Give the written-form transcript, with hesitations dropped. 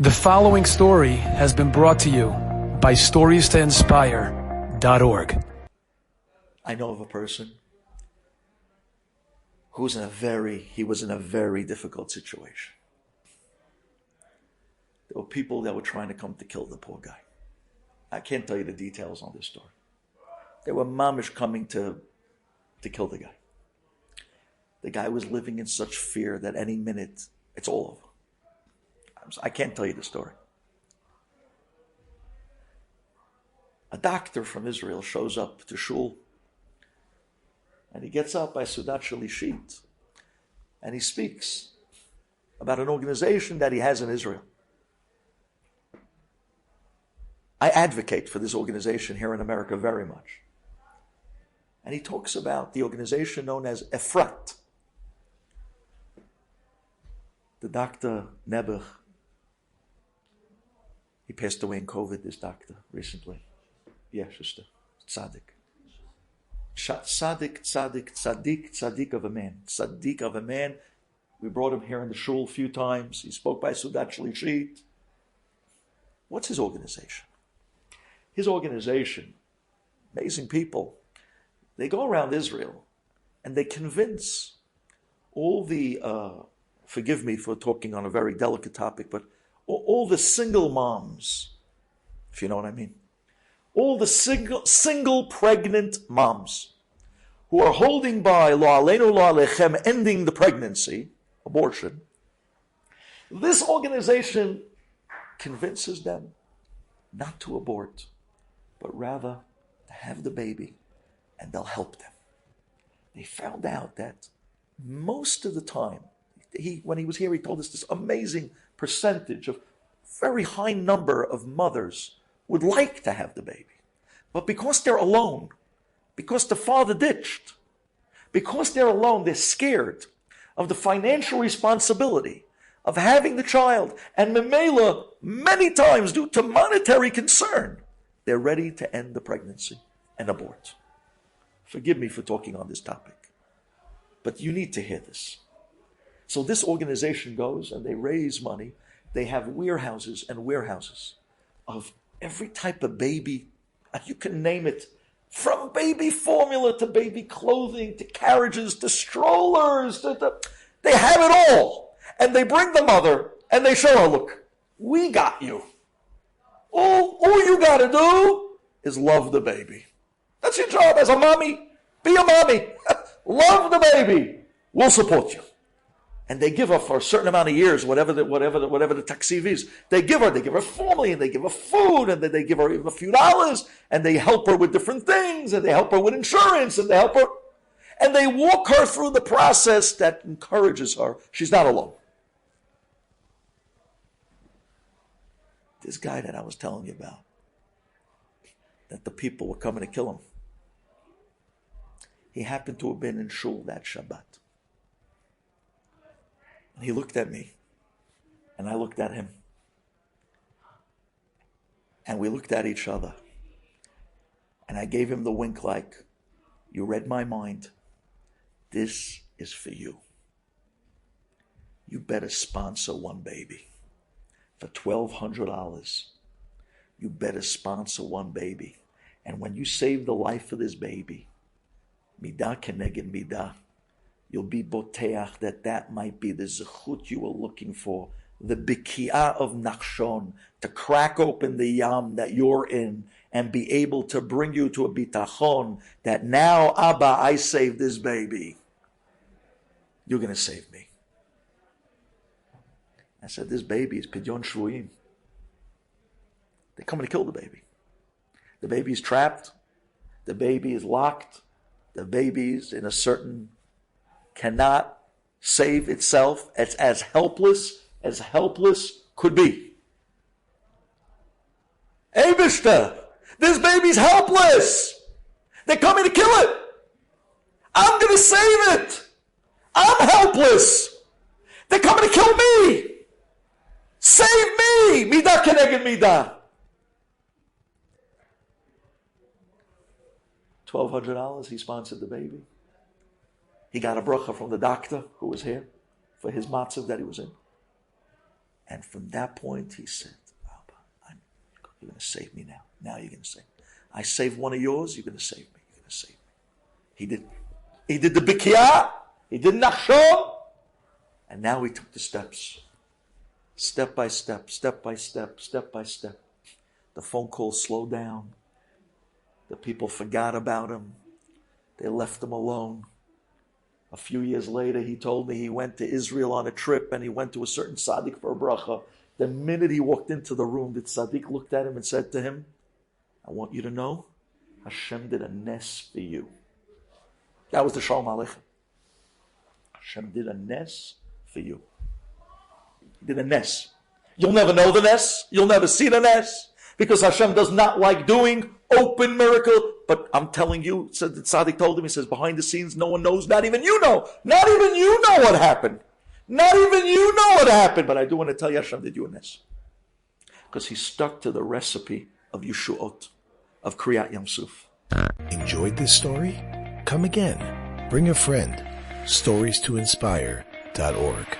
The following story has been brought to you by StoriesToInspire.org. I know of a person who was in a very difficult situation. There were people that were trying to come to kill the poor guy. I can't tell you the details on this story. They were mamish coming to kill the guy. The guy was living in such fear that any minute it's all over. I can't tell you the story. A doctor from Israel shows up to shul, and he gets up by Sudat Shalishit, and he speaks about an organization that he has in Israel. I advocate for this organization here in America very much. And he talks about the organization known as Efrat. The doctor Nebuch, he passed away in COVID, this doctor, recently. Yeah, sister. Tzaddik. Tzaddik of a man. Tzaddik of a man. We brought him here in the shul a few times. He spoke by Sudat Shlishit. What's his organization? His organization, amazing people, they go around Israel and they convince all the, forgive me for talking on a very delicate topic, but all the single moms, if you know what I mean, all the single pregnant moms who are holding by lo aleinu lo alechem, ending the pregnancy, abortion, this organization convinces them not to abort, but rather to have the baby, and they'll help them. They found out that most of the time, when he was here, he told us this amazing percentage of very high number of mothers would like to have the baby. But because they're alone, because the father ditched, because they're alone, they're scared of the financial responsibility of having the child. And Memela, many times due to monetary concern, they're ready to end the pregnancy and abort. Forgive me for talking on this topic, but you need to hear this. So this organization goes and they raise money. They have warehouses and warehouses of every type of baby. You can name it, from baby formula to baby clothing to carriages to strollers. They have it all. And they bring the mother and they show her, look, we got you. All you got to do is love the baby. That's your job as a mommy. Be a mommy. Love the baby. We'll support you. And they give her for a certain amount of years, whatever the taksiv is. They give her formally, and they give her food, and then they give her even a few dollars, and they help her with different things, and they help her with insurance, and they help her, and they walk her through the process that encourages her. She's not alone. This guy that I was telling you about, that the people were coming to kill him, he happened to have been in shul that Shabbat. And he looked at me, and I looked at him, and we looked at each other, and I gave him the wink like, you read my mind. This is for you. You better sponsor one baby for $1,200. You better sponsor one baby. And when you save the life of this baby, midah keneged midah, you'll be boteach that might be the zechut you were looking for, the biki'ah of Nachshon, to crack open the yam that you're in and be able to bring you to a bitachon that now, Abba, I saved this baby. You're going to save me. I said, this baby is pidyon shvuim. They're coming to kill the baby. The baby is trapped. The baby is locked. The baby is in a certain, cannot save itself. It's as helpless could be. Eibishter, this baby's helpless. They're coming to kill it. I'm going to save it. I'm helpless. They're coming to kill me. Save me. Midah keneged midah. $1,200, he sponsored the baby. He got a bracha from the doctor who was here for his matzav that he was in. And from that point, he said, you're going to save me now. Now you're going to save me. I saved one of yours, you're going to save me. You're going to save me. He did the Bikiyah, he did Nachshon, and now he took the steps. Step by step, step by step, step by step. The phone calls slowed down. The people forgot about him. They left him alone. A few years later, he told me he went to Israel on a trip and he went to a certain tzaddik for a bracha. The minute he walked into the room, the tzaddik looked at him and said to him, I want you to know, Hashem did a nes for you. That was the Shalom Aleichem. Hashem did a nes for you. He did a nes. You'll never know the nes. You'll never see the nes. Because Hashem does not like doing open miracle. But I'm telling you, so the tzaddik told him, he says, behind the scenes, no one knows. Not even you know. Not even you know what happened. Not even you know what happened. But I do want to tell you, Hashem did you a nes. Because he stuck to the recipe of Yeshuot, of Kriyat Yam Suf. Enjoyed this story? Come again. Bring a friend. StoriesToInspire.org